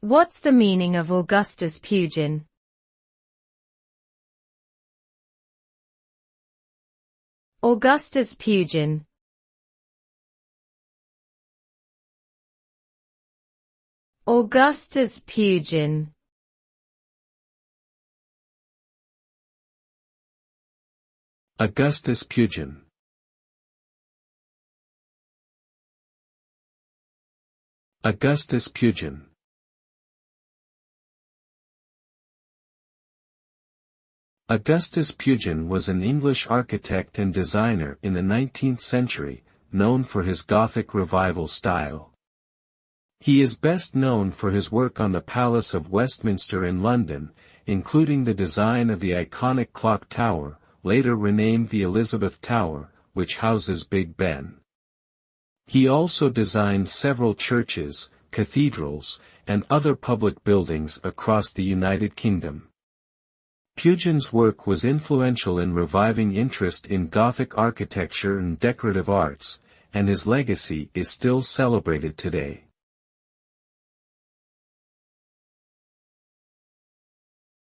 What's the meaning of Augustus Pugin? Augustus Pugin. Augustus Pugin. Augustus Pugin. Augustus Pugin. Augustus Pugin was an English architect and designer in the 19th century, known for his Gothic Revival style. He is best known for his work on the Palace of Westminster in London, including the design of the iconic clock tower, later renamed the Elizabeth Tower, which houses Big Ben. He also designed several churches, cathedrals, and other public buildings across the United Kingdom. Pugin's work was influential in reviving interest in Gothic architecture and decorative arts, and his legacy is still celebrated today.